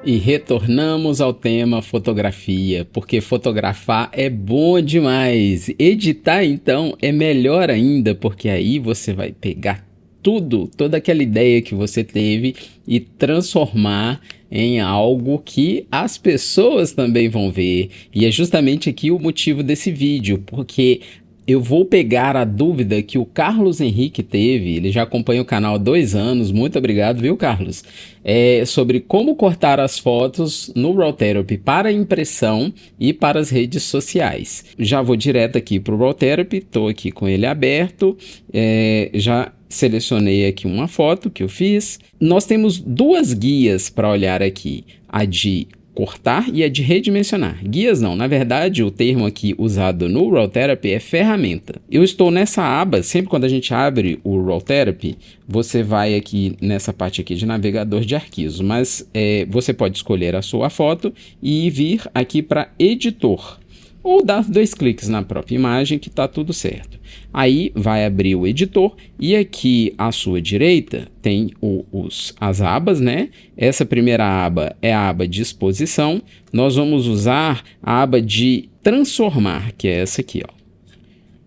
E retornamos ao tema fotografia, porque fotografar é bom demais. Editar, então, é melhor ainda, porque aí você vai pegar tudo, toda aquela ideia que você teve e transformar em algo que as pessoas também vão ver. E é justamente aqui o motivo desse vídeo, porque eu vou pegar a dúvida que o Carlos Henrique teve, ele já acompanha o canal há 2 anos, muito obrigado, viu, Carlos? Sobre como cortar as fotos no Raw Therapy para impressão e para as redes sociais. Já vou direto aqui para o Raw Therapy, estou aqui com ele aberto, já selecionei aqui uma foto que eu fiz. Nós temos duas guias para olhar aqui, a de cortar e a de redimensionar. Guias não, na verdade o termo aqui usado no Raw Therapy é ferramenta. Eu estou nessa aba, sempre quando a gente abre o Raw Therapy, você vai aqui nessa parte aqui de navegador de arquivos, mas você pode escolher a sua foto e vir aqui para editor. Ou dar 2 cliques na própria imagem que está tudo certo. Aí vai abrir o editor e aqui à sua direita tem as abas, né? Essa primeira aba é a aba de exposição. Nós vamos usar a aba de transformar, que é essa aqui, ó.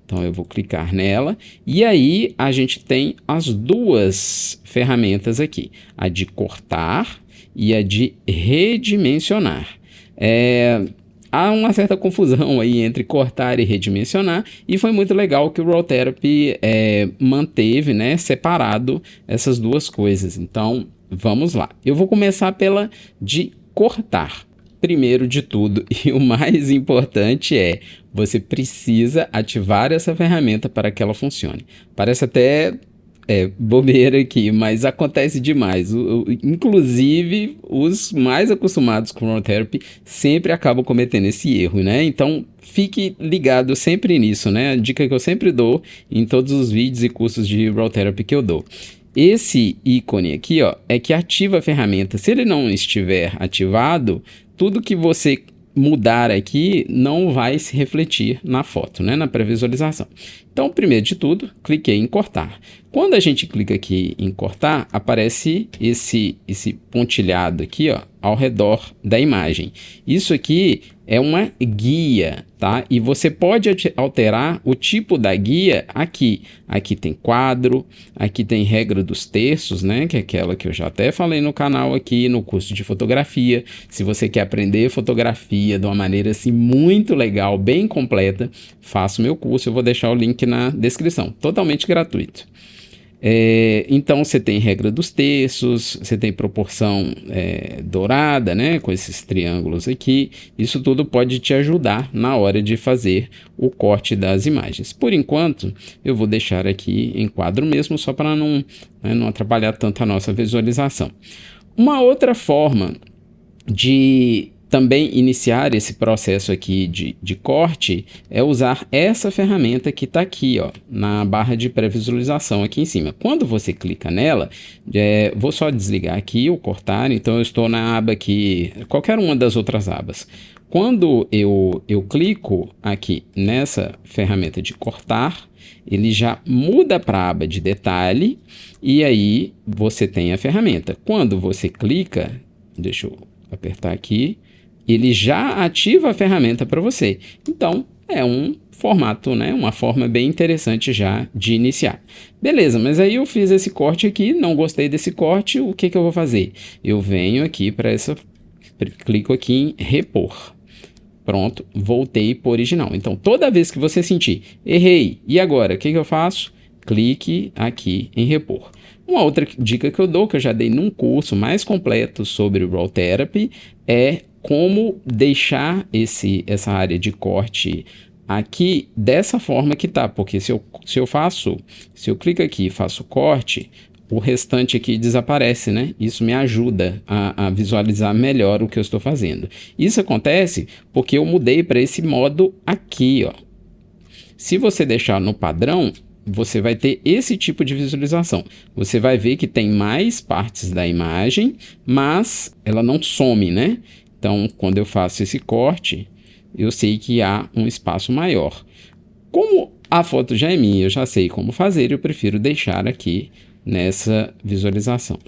Então eu vou clicar nela e aí a gente tem as duas ferramentas aqui, a de cortar e a de redimensionar. Há uma certa confusão aí entre cortar e redimensionar, e foi muito legal que o Raw Therapy manteve, né, separado essas duas coisas. Então, vamos lá. Eu vou começar pela de cortar. Primeiro de tudo, e o mais importante você precisa ativar essa ferramenta para que ela funcione. Parece até bobeira aqui, mas acontece demais. Inclusive, os mais acostumados com Raw Therapy sempre acabam cometendo esse erro, né? Então, fique ligado sempre nisso, né? A dica que eu sempre dou em todos os vídeos e cursos de Raw Therapy que eu dou. Esse ícone aqui, ó, é que ativa a ferramenta. Se ele não estiver ativado, tudo que você mudar aqui não vai se refletir na foto, né, na pré-visualização. Então, primeiro de tudo, cliquei em cortar. Quando a gente clica aqui em cortar, aparece esse pontilhado aqui, ó, ao redor da imagem. Isso aqui é uma guia, tá? E você pode alterar o tipo da guia aqui. Aqui tem quadro, aqui tem regra dos terços, né? Que é aquela que eu já até falei no canal aqui, no curso de fotografia. Se você quer aprender fotografia de uma maneira assim muito legal, bem completa, faça o meu curso. Eu vou deixar o link na descrição, totalmente gratuito. Então você tem regra dos terços, você tem proporção dourada, né, com esses triângulos aqui. Isso tudo pode te ajudar na hora de fazer o corte das imagens. Por enquanto, eu vou deixar aqui em quadro mesmo, só para não atrapalhar tanto a nossa visualização. Uma outra forma de também iniciar esse processo aqui de corte é usar essa ferramenta que está aqui, ó, na barra de pré-visualização aqui em cima. Quando você clica nela, vou só desligar aqui o cortar, então eu estou na aba aqui, qualquer uma das outras abas. Quando eu clico aqui nessa ferramenta de cortar, ele já muda para a aba de detalhe e aí você tem a ferramenta. Quando você clica, deixa eu apertar aqui, ele já ativa a ferramenta para você. Então, é um formato, né? Uma forma bem interessante já de iniciar. Beleza, mas aí eu fiz esse corte aqui, não gostei desse corte, o que eu vou fazer? Eu venho aqui para clico aqui em repor. Pronto, voltei para o original. Então, toda vez que você sentir, errei, e agora, o que eu faço? Clique aqui em repor. Uma outra dica que eu dou, que eu já dei num curso mais completo sobre o Raw Therapy, é como deixar essa área de corte aqui dessa forma que tá, porque se eu clico aqui e faço corte, o restante aqui desaparece, né? Isso me ajuda a visualizar melhor o que eu estou fazendo. Isso acontece porque eu mudei para esse modo aqui, ó. Se você deixar no padrão, você vai ter esse tipo de visualização. Você vai ver que tem mais partes da imagem, mas ela não some, né? Então, quando eu faço esse corte, eu sei que há um espaço maior. Como a foto já é minha, eu já sei como fazer, eu prefiro deixar aqui nessa visualização.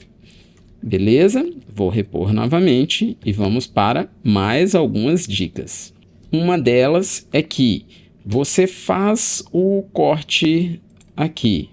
Beleza? Vou repor novamente e vamos para mais algumas dicas. Uma delas é que você faz o corte aqui.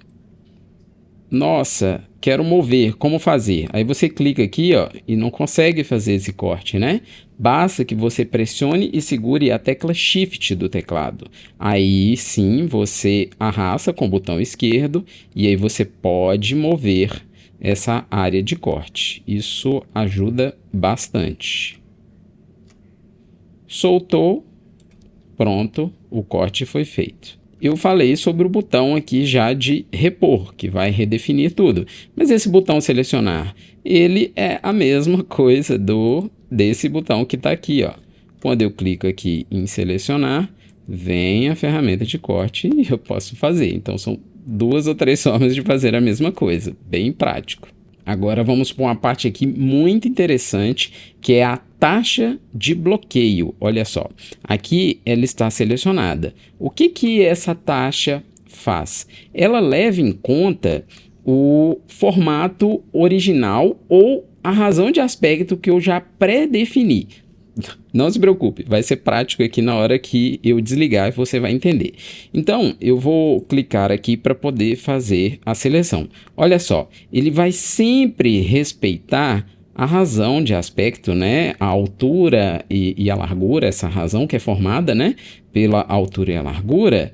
Nossa, quero mover, como fazer? Aí você clica aqui, ó, e não consegue fazer esse corte, né? Basta que você pressione e segure a tecla Shift do teclado. Aí sim, você arrasta com o botão esquerdo e aí você pode mover essa área de corte. Isso ajuda bastante. Soltou, pronto, o corte foi feito. Eu falei sobre o botão aqui já de repor, que vai redefinir tudo. Mas esse botão selecionar, ele é a mesma coisa desse botão que está aqui, ó. Quando eu clico aqui em selecionar, vem a ferramenta de corte e eu posso fazer. Então são 2 ou 3 formas de fazer a mesma coisa, bem prático. Agora vamos para uma parte aqui muito interessante, que é a taxa de bloqueio. Olha só, aqui ela está selecionada. O que essa taxa faz? Ela leva em conta o formato original ou a razão de aspecto que eu já pré-defini. Não se preocupe, vai ser prático aqui na hora que eu desligar e você vai entender. Então, eu vou clicar aqui para poder fazer a seleção. Olha só, ele vai sempre respeitar a razão de aspecto, né? A altura e a largura, essa razão que é formada, né? Pela altura e a largura,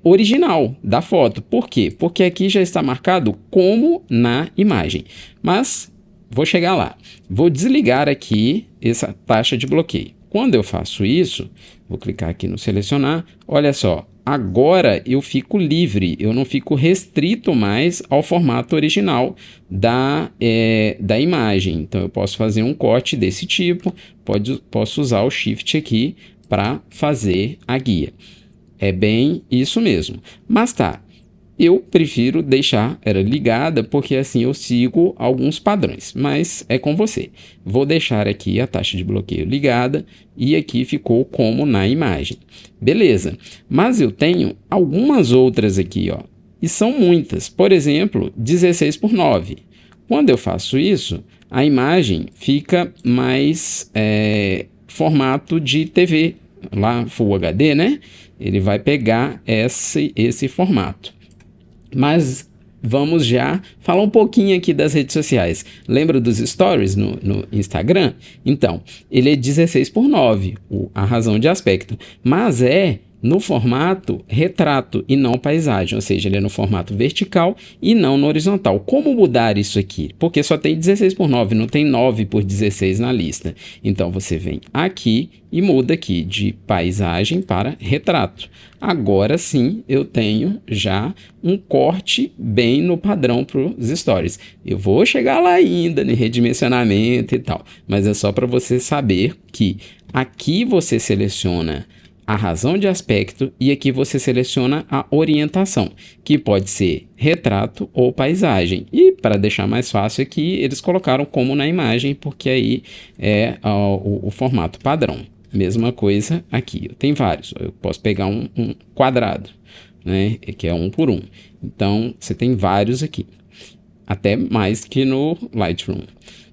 original da foto. Por quê? Porque aqui já está marcado como na imagem. Mas vou chegar lá. Vou desligar aqui essa taxa de bloqueio. Quando eu faço isso, vou clicar aqui no selecionar. Olha só, agora eu fico livre. Eu não fico restrito mais ao formato original da imagem. Então eu posso fazer um corte desse tipo. Posso usar o Shift aqui para fazer a guia. É bem isso mesmo. Mas tá. Eu prefiro deixar ela ligada porque assim eu sigo alguns padrões, mas é com você. Vou deixar aqui a taxa de bloqueio ligada e aqui ficou como na imagem. Beleza, mas eu tenho algumas outras aqui, ó, e são muitas. Por exemplo, 16:9. Quando eu faço isso, a imagem fica mais formato de TV, lá Full HD, né? Ele vai pegar esse formato. Mas vamos já falar um pouquinho aqui das redes sociais. Lembra dos stories no Instagram? Então, ele é 16:9, a razão de aspecto. Mas é no formato retrato e não paisagem, ou seja, ele é no formato vertical e não no horizontal. Como mudar isso aqui? Porque só tem 16:9, não tem 9:16 na lista. Então você vem aqui e muda aqui de paisagem para retrato. Agora sim eu tenho já um corte bem no padrão para os stories. Eu vou chegar lá ainda no redimensionamento e tal, mas é só para você saber que aqui você seleciona a razão de aspecto e aqui você seleciona a orientação, que pode ser retrato ou paisagem. E para deixar mais fácil aqui, eles colocaram como na imagem, porque aí é o formato padrão. Mesma coisa aqui, tem vários. Eu posso pegar um quadrado, né, que é 1 por 1. Então, você tem vários aqui, até mais que no Lightroom.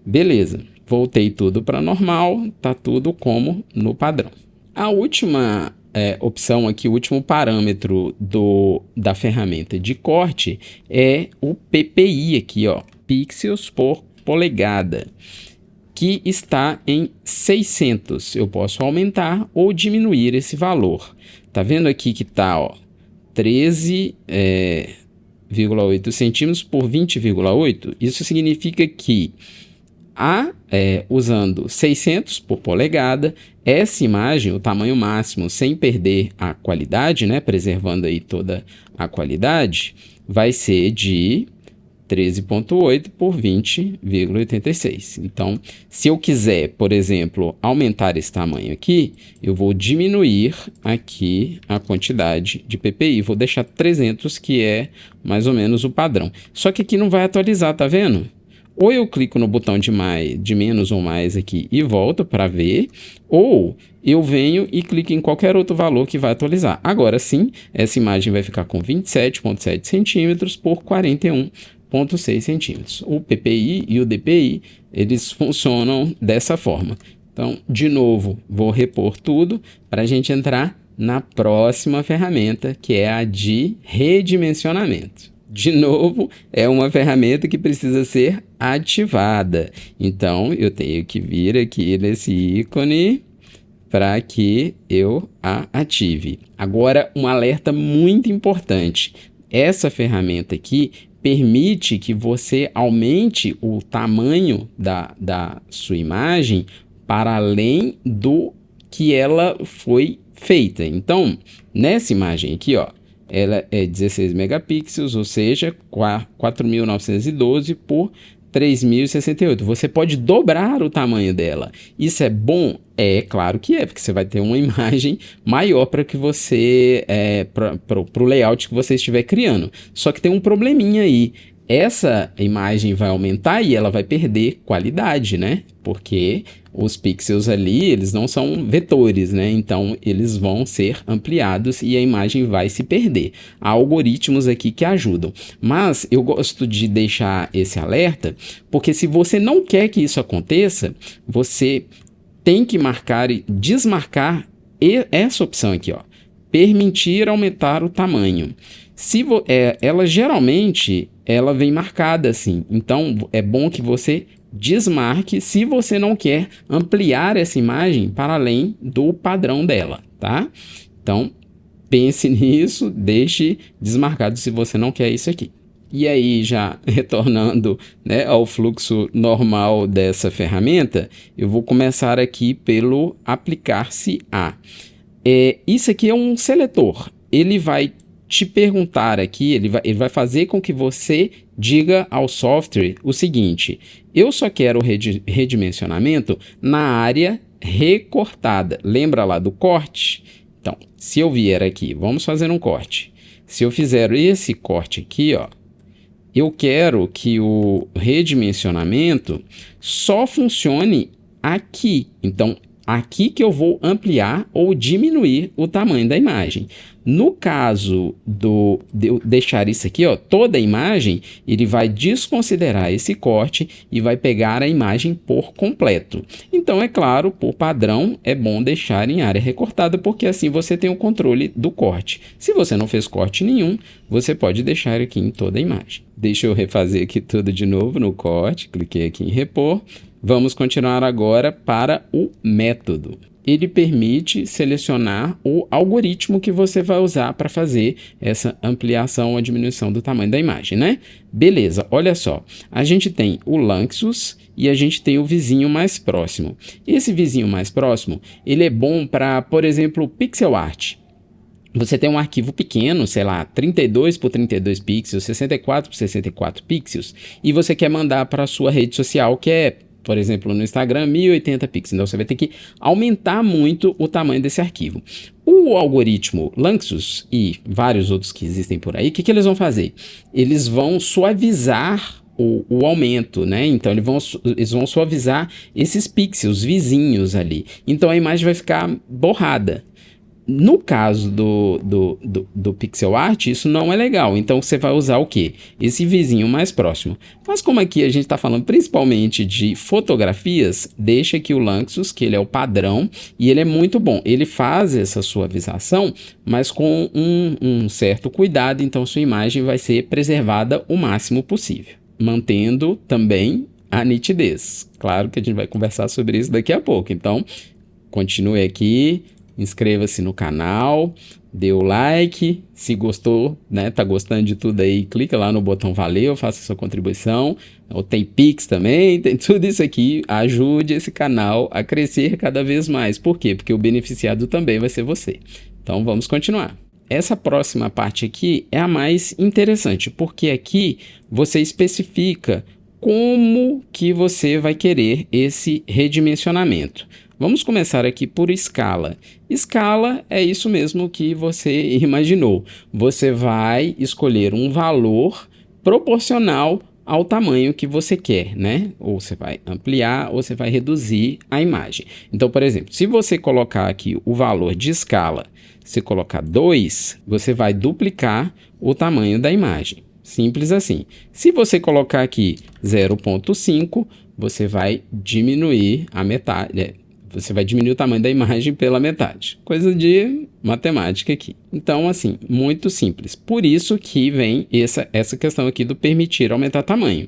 Beleza, voltei tudo para normal, tá tudo como no padrão. A última opção aqui, o último parâmetro da ferramenta de corte é o PPI aqui, ó, pixels por polegada, que está em 600. Eu posso aumentar ou diminuir esse valor. Tá vendo aqui que tá, ó, 13,8 centímetros por 20,8? Isso significa que usando 600 por polegada, essa imagem, o tamanho máximo, sem perder a qualidade, né, preservando aí toda a qualidade, vai ser de 13,8 por 20,86. Então, se eu quiser, por exemplo, aumentar esse tamanho aqui, eu vou diminuir aqui a quantidade de PPI. Vou deixar 300, que é mais ou menos o padrão. Só que aqui não vai atualizar, tá vendo? Ou eu clico no botão de menos ou mais aqui e volto para ver, ou eu venho e clico em qualquer outro valor que vai atualizar. Agora sim, essa imagem vai ficar com 27,7 centímetros por 41,9 0,6 centímetros. O PPI e o DPI, eles funcionam dessa forma. Então, de novo, vou repor tudo para a gente entrar na próxima ferramenta, que é a de redimensionamento. De novo, é uma ferramenta que precisa ser ativada. Então, eu tenho que vir aqui nesse ícone para que eu a ative. Agora, um alerta muito importante. Essa ferramenta aqui permite que você aumente o tamanho da sua imagem para além do que ela foi feita. Então, nessa imagem aqui, ó, ela é 16 megapixels, ou seja, 4.912 por 3.068. Você pode dobrar o tamanho dela. Isso é bom? É claro que é, porque você vai ter uma imagem maior para que você para o layout que você estiver criando. Só que tem um probleminha aí. Essa imagem vai aumentar e ela vai perder qualidade, né? Porque os pixels ali, eles não são vetores, né? Então, eles vão ser ampliados e a imagem vai se perder. Há algoritmos aqui que ajudam. Mas eu gosto de deixar esse alerta, porque se você não quer que isso aconteça, você tem que marcar e desmarcar essa opção aqui, ó. Permitir aumentar o tamanho. Ela geralmente ela vem marcada assim, então é bom que você desmarque se você não quer ampliar essa imagem para além do padrão dela, tá? Então pense nisso, deixe desmarcado se você não quer isso aqui. E aí, já retornando, né, ao fluxo normal dessa ferramenta, eu vou começar aqui pelo aplicar-se a. Isso aqui é um seletor, ele vai te perguntar aqui, ele vai fazer com que você diga ao software o seguinte: eu só quero redimensionamento na área recortada. Lembra lá do corte? Então, se eu vier aqui, vamos fazer um corte. Se eu fizer esse corte aqui, ó, eu quero que o redimensionamento só funcione aqui. Então, aqui que eu vou ampliar ou diminuir o tamanho da imagem. No caso de eu deixar isso aqui, ó, toda a imagem, ele vai desconsiderar esse corte e vai pegar a imagem por completo. Então, é claro, por padrão, é bom deixar em área recortada, porque assim você tem o controle do corte. Se você não fez corte nenhum, você pode deixar aqui em toda a imagem. Deixa eu refazer aqui tudo de novo no corte, cliquei aqui em repor. Vamos continuar agora para o método. Ele permite selecionar o algoritmo que você vai usar para fazer essa ampliação ou diminuição do tamanho da imagem, né? Beleza, olha só. A gente tem o Lanczos e a gente tem o vizinho mais próximo. Esse vizinho mais próximo, ele é bom para, por exemplo, pixel art. Você tem um arquivo pequeno, sei lá, 32 por 32 pixels, 64 por 64 pixels, e você quer mandar para a sua rede social, que é, por exemplo, no Instagram, 1080 pixels. Então, você vai ter que aumentar muito o tamanho desse arquivo. O algoritmo Lanczos e vários outros que existem por aí, o que eles vão fazer? Eles vão suavizar o aumento, né? Então, eles vão suavizar esses pixels vizinhos ali. Então, a imagem vai ficar borrada. No caso do pixel art, isso não é legal. Então, você vai usar o quê? Esse vizinho mais próximo. Mas como aqui a gente está falando principalmente de fotografias, deixa aqui o Lanczos, que ele é o padrão, e ele é muito bom. Ele faz essa suavização, mas com um certo cuidado, então sua imagem vai ser preservada o máximo possível, mantendo também a nitidez. Claro que a gente vai conversar sobre isso daqui a pouco. Então, continue aqui. Inscreva-se no canal, dê o like, se gostou, né, tá gostando de tudo aí, clica lá no botão valeu, faça sua contribuição, ou tem Pix também, tem tudo isso aqui, ajude esse canal a crescer cada vez mais. Por quê? Porque o beneficiado também vai ser você. Então vamos continuar. Essa próxima parte aqui é a mais interessante, porque aqui você especifica como que você vai querer esse redimensionamento. Vamos começar aqui por escala. Escala é isso mesmo que você imaginou. Você vai escolher um valor proporcional ao tamanho que você quer, né? Ou você vai ampliar ou você vai reduzir a imagem. Então, por exemplo, se você colocar aqui o valor de escala, se colocar 2, você vai duplicar o tamanho da imagem. Simples assim. Se você colocar aqui 0,5, você vai diminuir a metade, você vai diminuir o tamanho da imagem pela metade. Coisa de matemática aqui. Então, assim, muito simples. Por isso que vem essa questão aqui do permitir aumentar tamanho.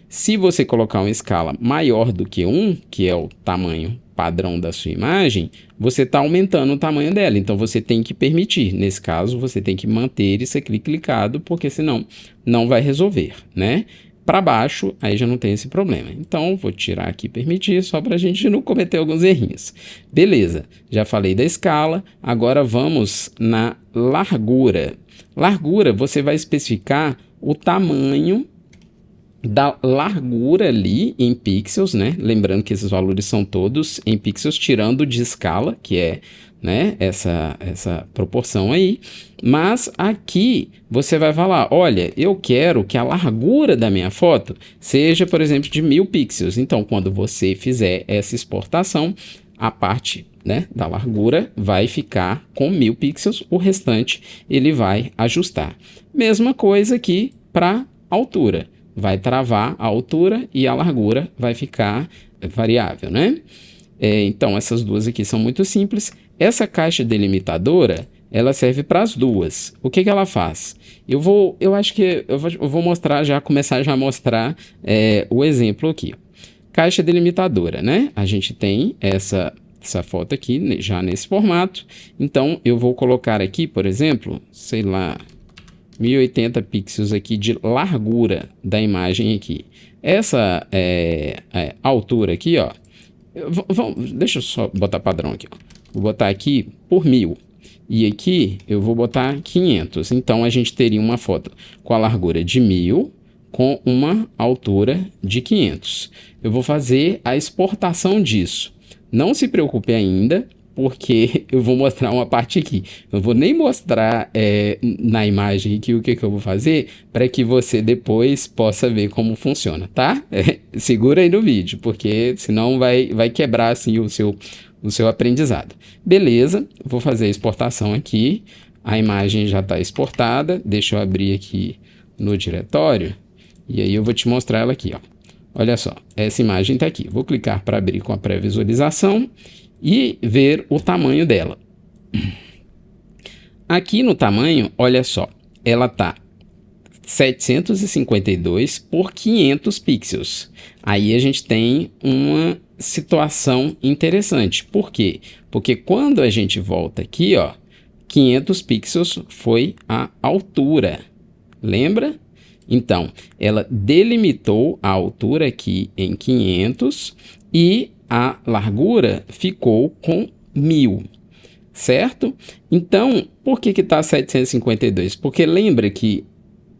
Se você colocar uma escala maior do que 1, que é o tamanho padrão da sua imagem, você está aumentando o tamanho dela. Então, você tem que permitir. Nesse caso, você tem que manter isso aqui clicado, porque senão não vai resolver, né? Para baixo, aí já não tem esse problema. Então, vou tirar aqui permitir, só para a gente não cometer alguns errinhos. Beleza, já falei da escala, agora vamos na largura. Largura, você vai especificar o tamanho da largura ali em pixels, né? Lembrando que esses valores são todos em pixels, tirando de escala, que é, né, essa proporção aí. Mas aqui você vai falar, olha, eu quero que a largura da minha foto seja, por exemplo, de 1000 pixels. Então, quando você fizer essa exportação, a parte, né, da largura vai ficar com 1000 pixels, o restante ele vai ajustar. Mesma coisa aqui para altura. Vai travar a altura e a largura vai ficar variável, né? Então, essas duas aqui são muito simples. Essa caixa delimitadora, ela serve para as duas. O que ela faz? Eu vou mostrar já, começar já a mostrar o exemplo aqui. Caixa delimitadora, né? A gente tem essa foto aqui já nesse formato. Então, eu vou colocar aqui, por exemplo, sei lá, 1080 pixels aqui de largura da imagem aqui. Essa altura aqui, ó. Deixa eu só botar padrão aqui, ó. Vou botar aqui por 1000. E aqui eu vou botar 500. Então, a gente teria uma foto com a largura de 1000 com uma altura de 500. Eu vou fazer a exportação disso. Não se preocupe ainda, porque eu vou mostrar uma parte aqui. Eu vou nem mostrar na imagem aqui o que eu vou fazer, para que você depois possa ver como funciona, tá? Segura aí no vídeo, porque senão vai quebrar assim o seu aprendizado. Beleza, vou fazer a exportação aqui. A imagem já está exportada. Deixa eu abrir aqui no diretório. E aí eu vou te mostrar ela aqui, ó. Olha só, essa imagem está aqui. Vou clicar para abrir com a pré-visualização e ver o tamanho dela. Aqui no tamanho, olha só, ela tá 752 por 500 pixels. Aí a gente tem uma situação interessante. Por quê? Porque quando a gente volta aqui, ó, 500 pixels foi a altura. Lembra? Então, ela delimitou a altura aqui em 500 e a largura ficou com 1000, certo? Então, por que está 752? Porque lembra que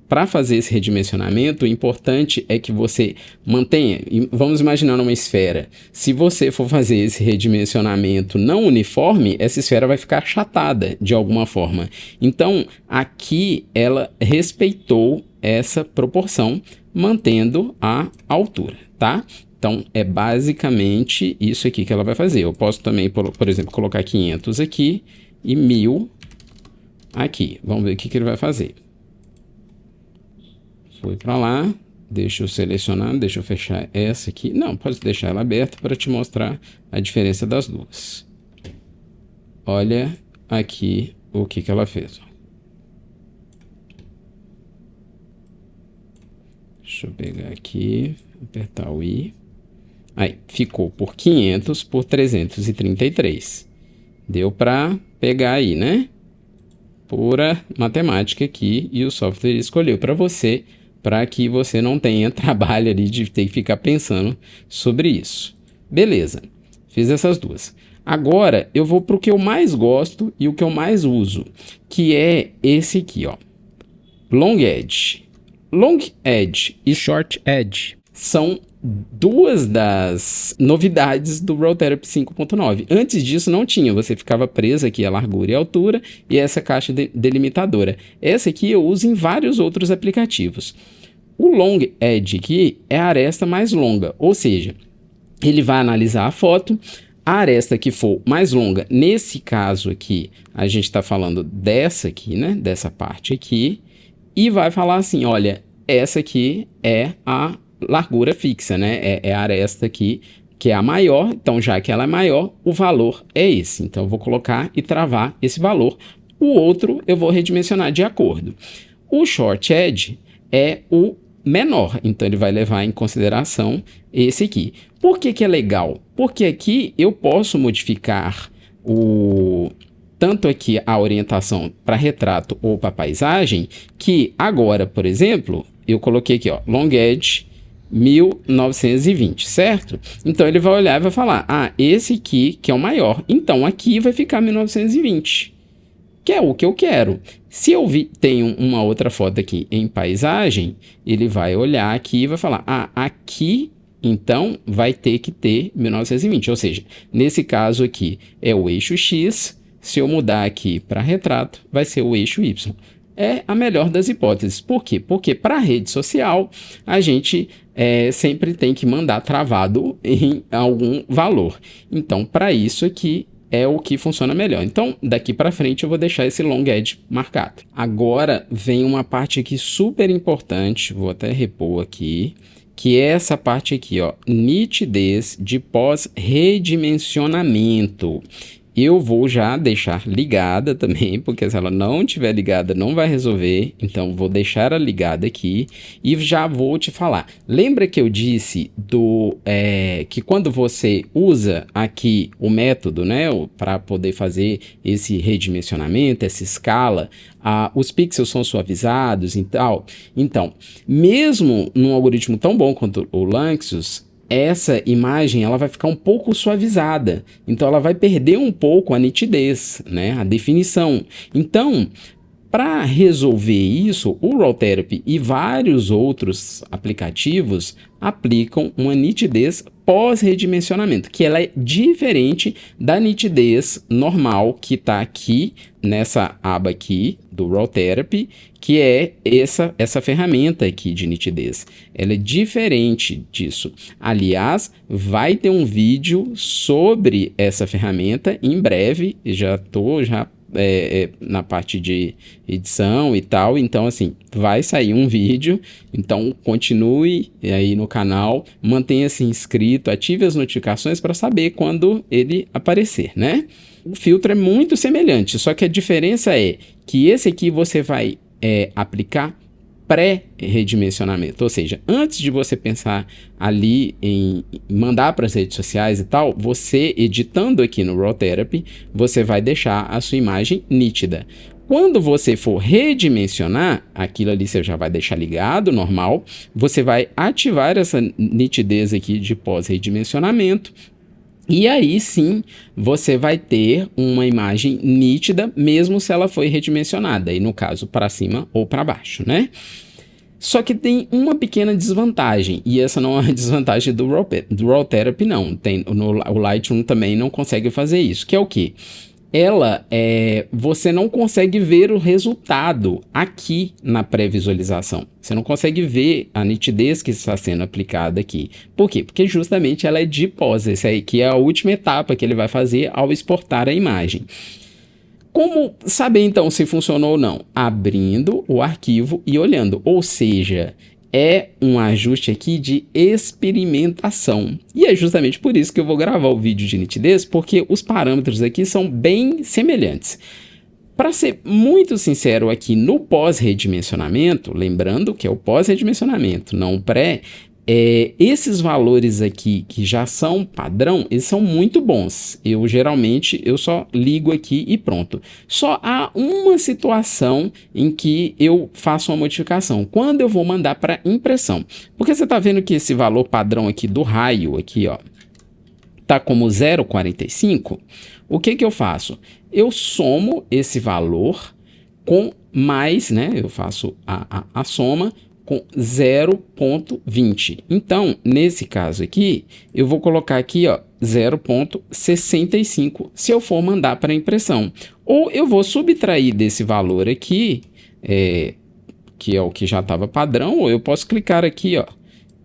para fazer esse redimensionamento, o importante é que você mantenha, vamos imaginar uma esfera. Se você for fazer esse redimensionamento não uniforme, essa esfera vai ficar achatada de alguma forma. Então, aqui ela respeitou essa proporção, mantendo a altura, tá? Então, é basicamente isso aqui que ela vai fazer. Eu posso também, por exemplo, colocar 500 aqui e 1000 aqui. Vamos ver o que ele vai fazer. Foi para lá. Deixa eu selecionar, deixa eu fechar essa aqui. Não, pode deixar ela aberta para te mostrar a diferença das duas. Olha aqui o que ela fez. Deixa eu pegar aqui, apertar o I. Aí, ficou por 500 por 333. Deu para pegar aí, né? Pura matemática aqui, e o software escolheu para você, para que você não tenha trabalho ali de ter que ficar pensando sobre isso. Beleza, fiz essas duas. Agora, eu vou para o que eu mais gosto e o que eu mais uso, que é esse aqui, ó. Long Edge. Long Edge e Short Edge são duas das novidades do Raw Therapy 5.9. Antes disso não tinha, você ficava preso aqui a largura e a altura e essa caixa delimitadora. Essa aqui eu uso em vários outros aplicativos. O Long Edge aqui é a aresta mais longa, ou seja, ele vai analisar a foto, a aresta que for mais longa, nesse caso aqui, a gente está falando dessa aqui, né? Dessa parte aqui. e vai falar assim, olha, essa aqui é a largura fixa, né? É a aresta aqui, que é a maior, então já que ela é maior, o valor é esse. Então eu vou colocar e travar esse valor. O outro eu vou redimensionar de acordo. O short edge é o menor, então ele vai levar em consideração esse aqui. Por que que é legal? Porque aqui eu posso modificar tanto aqui a orientação para retrato ou para paisagem, que agora, por exemplo, eu coloquei aqui, ó, long edge 1920, certo? Então ele vai olhar e vai falar, esse aqui que é o maior, então aqui vai ficar 1920, que é o que eu quero. Se eu tenho uma outra foto aqui em paisagem, ele vai olhar aqui e vai falar, aqui então vai ter que ter 1920, ou seja, nesse caso aqui é o eixo X, se eu mudar aqui para retrato, vai ser o eixo Y. É a melhor das hipóteses. Por quê? Porque para a rede social, a gente sempre tem que mandar travado em algum valor. Então, para isso aqui é o que funciona melhor. Então, daqui para frente eu vou deixar esse long edge marcado. Agora vem uma parte aqui super importante, vou até repor aqui, que é essa parte aqui, ó, nitidez de pós-redimensionamento. Eu vou já deixar ligada também, porque se ela não estiver ligada não vai resolver, então vou deixar ela ligada aqui e já vou te falar. Lembra que eu disse que quando você usa aqui o método, né, para poder fazer esse redimensionamento, essa escala, os pixels são suavizados e tal. Então, mesmo num algoritmo tão bom quanto o Lanczos, essa imagem ela vai ficar um pouco suavizada, então ela vai perder um pouco a nitidez, né, a definição. Então, para resolver isso, o Raw Therapy e vários outros aplicativos aplicam uma nitidez pós-redimensionamento, que ela é diferente da nitidez normal que está aqui nessa aba aqui do Raw Therapy, que é essa ferramenta aqui de nitidez. Ela é diferente disso. Aliás, vai ter um vídeo sobre essa ferramenta em breve, já na parte de edição e tal, então assim, vai sair um vídeo, então continue aí no canal, mantenha-se inscrito, ative as notificações para saber quando ele aparecer, né? O filtro é muito semelhante, só que a diferença é que esse aqui você vai aplicar pré-redimensionamento, ou seja, antes de você pensar ali em mandar para as redes sociais e tal, você editando aqui no Raw Therapy, você vai deixar a sua imagem nítida. Quando você for redimensionar, aquilo ali você já vai deixar ligado, normal, você vai ativar essa nitidez aqui de pós-redimensionamento, e aí sim, você vai ter uma imagem nítida, mesmo se ela foi redimensionada, aí no caso para cima ou para baixo, né? Só que tem uma pequena desvantagem, e essa não é a desvantagem do Raw Therapy, não. O Lightroom também não consegue fazer isso, que é o quê? Você não consegue ver o resultado aqui na pré-visualização. Você não consegue ver a nitidez que está sendo aplicada aqui. Por quê? Porque justamente ela é de pós. Essa aqui é a última etapa que ele vai fazer ao exportar a imagem. Como saber então se funcionou ou não? Abrindo o arquivo e olhando. Ou seja, é um ajuste aqui de experimentação. E é justamente por isso que eu vou gravar o vídeo de nitidez, porque os parâmetros aqui são bem semelhantes. Para ser muito sincero aqui no pós-redimensionamento, lembrando que é o pós-redimensionamento, não o pré, esses valores aqui que já são padrão, eles são muito bons. Geralmente eu só ligo aqui e pronto. Só há uma situação em que eu faço uma modificação, quando eu vou mandar para impressão. Porque você está vendo que esse valor padrão aqui do raio, aqui, ó, tá como 0,45. O que eu faço? Eu somo esse valor com mais, né? Eu faço a soma com 0,20. Então, nesse caso aqui, eu vou colocar aqui, ó, 0,65 se eu for mandar para impressão. Ou eu vou subtrair desse valor aqui, que é o que já estava padrão, ou eu posso clicar aqui, ó,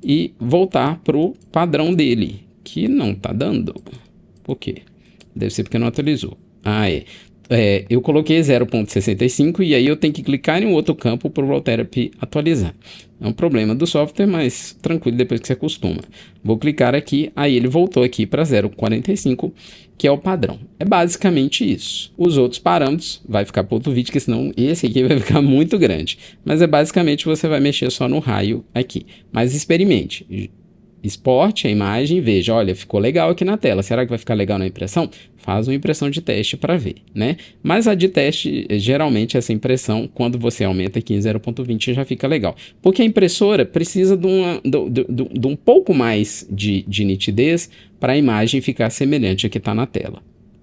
e voltar para o padrão dele, que não está dando. Por quê? Deve ser porque não atualizou. eu coloquei 0.65 e aí eu tenho que clicar em um outro campo para o Rolltherapy atualizar. É um problema do software, mas tranquilo depois que você acostuma. Vou clicar aqui, aí ele voltou aqui para 0.45, que é o padrão. É basicamente isso. Os outros parâmetros vai ficar para outro vídeo, que senão esse aqui vai ficar muito grande. Mas é basicamente você vai mexer só no raio aqui. Mas experimente. Exporte a imagem e veja, olha, ficou legal aqui na tela, será que vai ficar legal na impressão? Faz uma impressão de teste para ver, né? Mas a de teste, geralmente essa impressão, quando você aumenta aqui em 0.20 já fica legal. Porque a impressora precisa de um pouco mais de nitidez para a imagem ficar semelhante à que está na tela.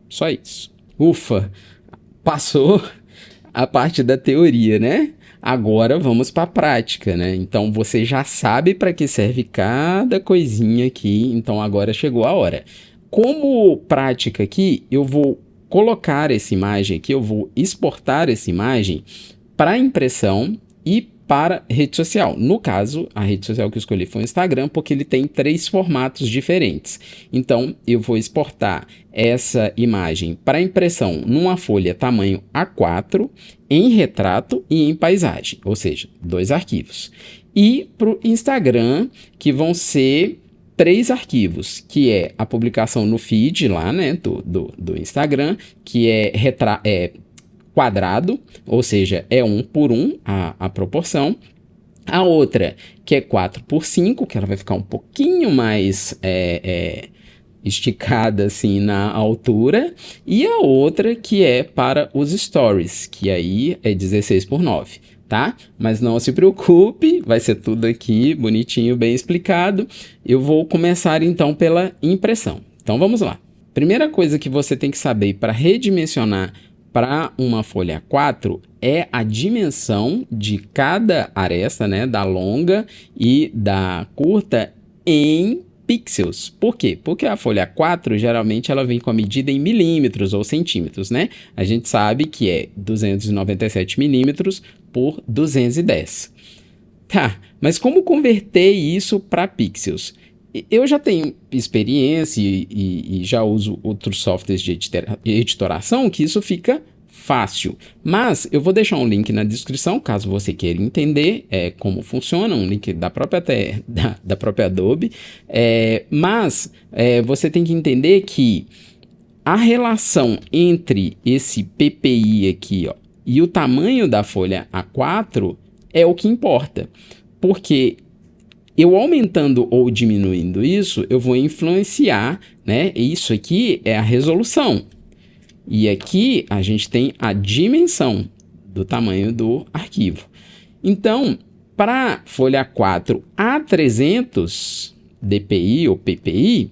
Só isso. Ufa, passou a parte da teoria, né? Agora vamos para a prática, né? Então você já sabe para que serve cada coisinha aqui, então agora chegou a hora. Como prática aqui, eu vou colocar essa imagem aqui, eu vou exportar essa imagem para impressão e para rede social. No caso, a rede social que eu escolhi foi o Instagram, porque ele tem 3 formatos diferentes. Então, eu vou exportar essa imagem para impressão numa folha tamanho A4, em retrato e em paisagem, ou seja, 2 arquivos. E para o Instagram, que vão ser 3 arquivos, que é a publicação no feed lá, né, do Instagram, que é quadrado, ou seja, é 1 por 1 a proporção. A outra, que é 4 por 5, que ela vai ficar um pouquinho mais esticada assim na altura. E a outra, que é para os stories, que aí é 16 por 9. Tá? Mas não se preocupe, vai ser tudo aqui bonitinho, bem explicado. Eu vou começar então pela impressão. Então vamos lá. Primeira coisa que você tem que saber para redimensionar para uma folha A4 é a dimensão de cada aresta, né, da longa e da curta em pixels. Por quê? Porque a folha A4 geralmente ela vem com a medida em milímetros ou centímetros, né? A gente sabe que é 297 milímetros por 210. Tá, mas como converter isso para pixels? Eu já tenho experiência e já uso outros softwares de editoração que isso fica fácil. Mas eu vou deixar um link na descrição, caso você queira entender como funciona, um link da própria Adobe. Mas você tem que entender que a relação entre esse PPI aqui, ó, e o tamanho da folha A4 é o que importa. Porque eu aumentando ou diminuindo isso, eu vou influenciar, né? Isso aqui é a resolução. E aqui a gente tem a dimensão do tamanho do arquivo. Então, para folha 4 a 300 dpi ou ppi,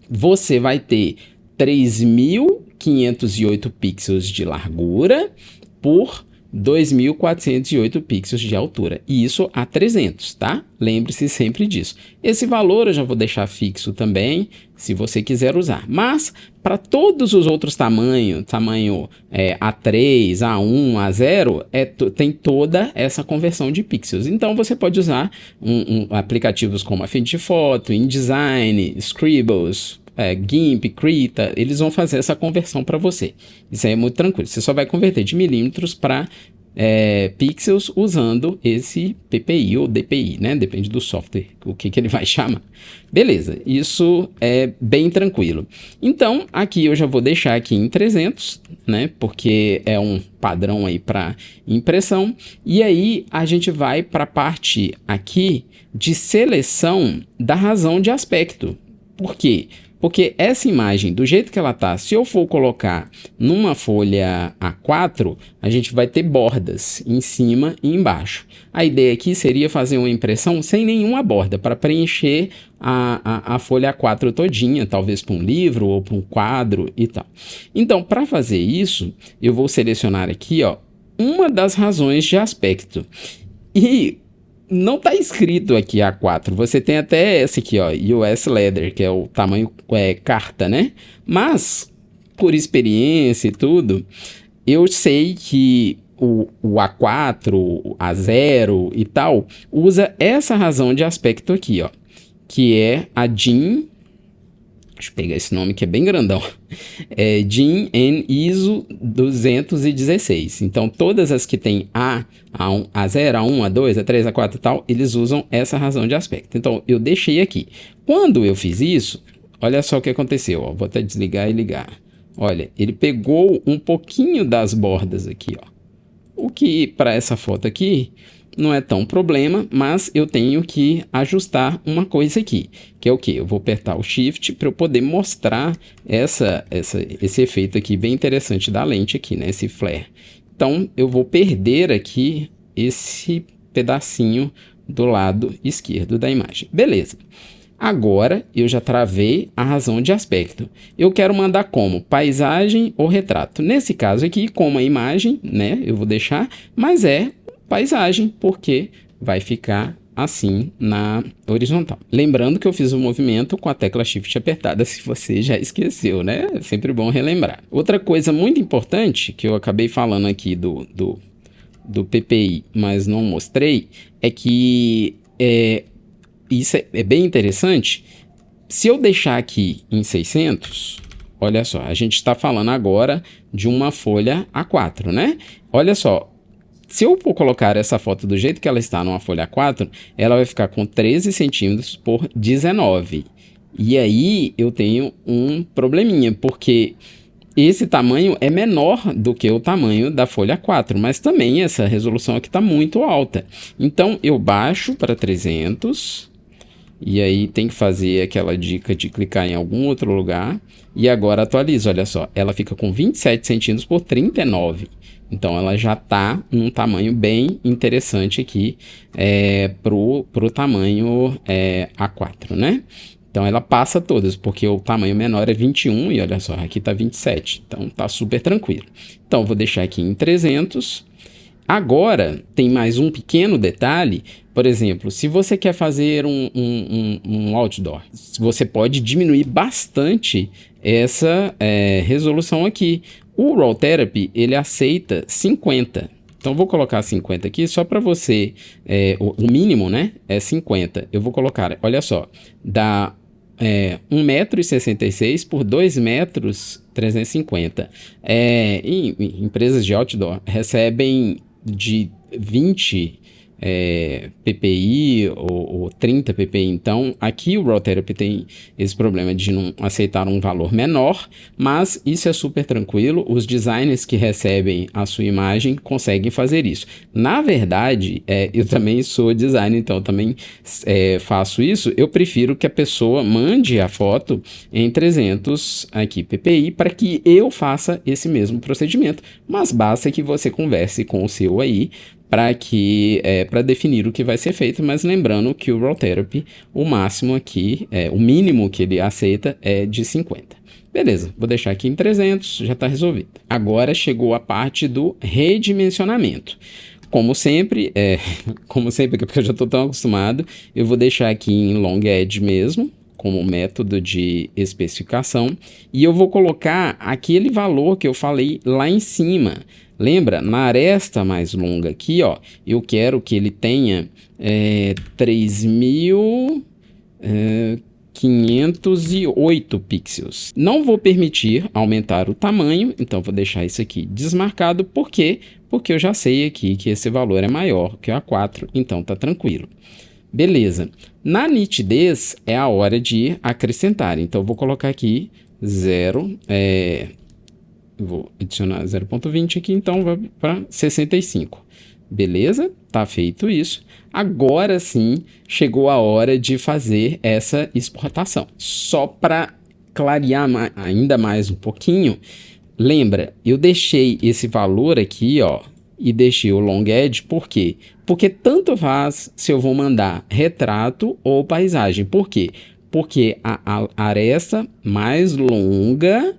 você vai ter 3.508 pixels de largura por 2.408 pixels de altura, e isso a 300, tá? Lembre-se sempre disso. Esse valor eu já vou deixar fixo também, se você quiser usar. Mas, para todos os outros tamanho A3, A1, A0, tem toda essa conversão de pixels. Então, você pode usar aplicativos como Affinity Photo, InDesign, Scribbles, GIMP, Krita, eles vão fazer essa conversão para você. Isso aí é muito tranquilo. Você só vai converter de milímetros para pixels usando esse PPI ou DPI, né? Depende do software, o que ele vai chamar. Beleza, isso é bem tranquilo. Então, aqui eu já vou deixar aqui em 300, né? Porque é um padrão aí para impressão. E aí a gente vai para a parte aqui de seleção da razão de aspecto. Por quê? Porque essa imagem, do jeito que ela tá, se eu for colocar numa folha A4, a gente vai ter bordas em cima e embaixo. A ideia aqui seria fazer uma impressão sem nenhuma borda, para preencher a folha A4 todinha, talvez para um livro ou para um quadro e tal. Então, para fazer isso, eu vou selecionar aqui, ó, uma das razões de aspecto. E não está escrito aqui A4, você tem até esse aqui, ó, US Leather, que é o tamanho carta, né? Mas, por experiência e tudo, eu sei que o A4, o A0 e tal, usa essa razão de aspecto aqui, ó, que é a DIN Deixa eu pegar esse nome que é bem grandão. É DIN N ISO 216. Então, todas as que tem A1, A0, A1, A2, A3, A4 e tal, eles usam essa razão de aspecto. Então, eu deixei aqui. Quando eu fiz isso, olha só o que aconteceu. Ó. Vou até desligar e ligar. Olha, ele pegou um pouquinho das bordas aqui, ó. O que, para essa foto aqui, não é tão problema, mas eu tenho que ajustar uma coisa aqui, que é o que? Eu vou apertar o Shift para eu poder mostrar esse efeito aqui bem interessante da lente aqui, né? Esse flare. Então, eu vou perder aqui esse pedacinho do lado esquerdo da imagem. Beleza. Agora, eu já travei a razão de aspecto. Eu quero mandar como? Paisagem ou retrato? Nesse caso aqui, como a imagem, né? Eu vou deixar, mas é paisagem, porque vai ficar assim na horizontal. Lembrando que eu fiz o movimento com a tecla Shift apertada, se você já esqueceu, né? É sempre bom relembrar. Outra coisa muito importante, que eu acabei falando aqui do PPI, mas não mostrei, é que isso é bem interessante. Se eu deixar aqui em 600, olha só, a gente está falando agora de uma folha A4, né? Olha só, se eu for colocar essa foto do jeito que ela está numa folha A4, ela vai ficar com 13 centímetros por 19. E aí eu tenho um probleminha, porque esse tamanho é menor do que o tamanho da folha A4, mas também essa resolução aqui está muito alta. Então eu baixo para 300... E aí tem que fazer aquela dica de clicar em algum outro lugar. E agora atualiza, olha só. Ela fica com 27 centímetros por 39. Então ela já está num tamanho bem interessante aqui pro tamanho A4, né? Então ela passa todas, porque o tamanho menor é 21 e olha só, aqui está 27. Então tá super tranquilo. Então vou deixar aqui em 300. Agora, tem mais um pequeno detalhe. Por exemplo, se você quer fazer um outdoor, você pode diminuir bastante essa resolução aqui. O Raw Therapy, ele aceita 50. Então, vou colocar 50 aqui só para você... o mínimo, né? É 50. Eu vou colocar, olha só, dá 1,66 m por 2,350 m. Empresas de outdoor recebem de 20 PPI ou 30 PPI. Então, aqui o Raw Therapy tem esse problema de não aceitar um valor menor, mas isso é super tranquilo. Os designers que recebem a sua imagem conseguem fazer isso. Na verdade, eu também sou designer, então também faço isso. Eu prefiro que a pessoa mande a foto em 300 aqui PPI para que eu faça esse mesmo procedimento, mas basta que você converse com o seu aí para definir o que vai ser feito, mas lembrando que o Raw Therapy, o máximo aqui, o mínimo que ele aceita é de 50. Beleza, vou deixar aqui em 300, já está resolvido. Agora chegou a parte do redimensionamento. Como sempre, porque eu já estou tão acostumado, eu vou deixar aqui em Long Edge mesmo, como método de especificação, e eu vou colocar aquele valor que eu falei lá em cima. Lembra? Na aresta mais longa aqui, ó, eu quero que ele tenha 3.508 pixels. Não vou permitir aumentar o tamanho, então vou deixar isso aqui desmarcado. Por quê? Porque eu já sei aqui que esse valor é maior que o A4, então tá tranquilo. Beleza. Na nitidez é a hora de acrescentar, então eu vou colocar aqui 0, vou adicionar 0.20 aqui, então vai para 65. Beleza? Tá feito isso. Agora sim, chegou a hora de fazer essa exportação. Só para clarear ainda mais um pouquinho, lembra, eu deixei esse valor aqui, ó, e deixei o Long Edge, por quê? Porque tanto faz se eu vou mandar retrato ou paisagem. Por quê? Porque a aresta mais longa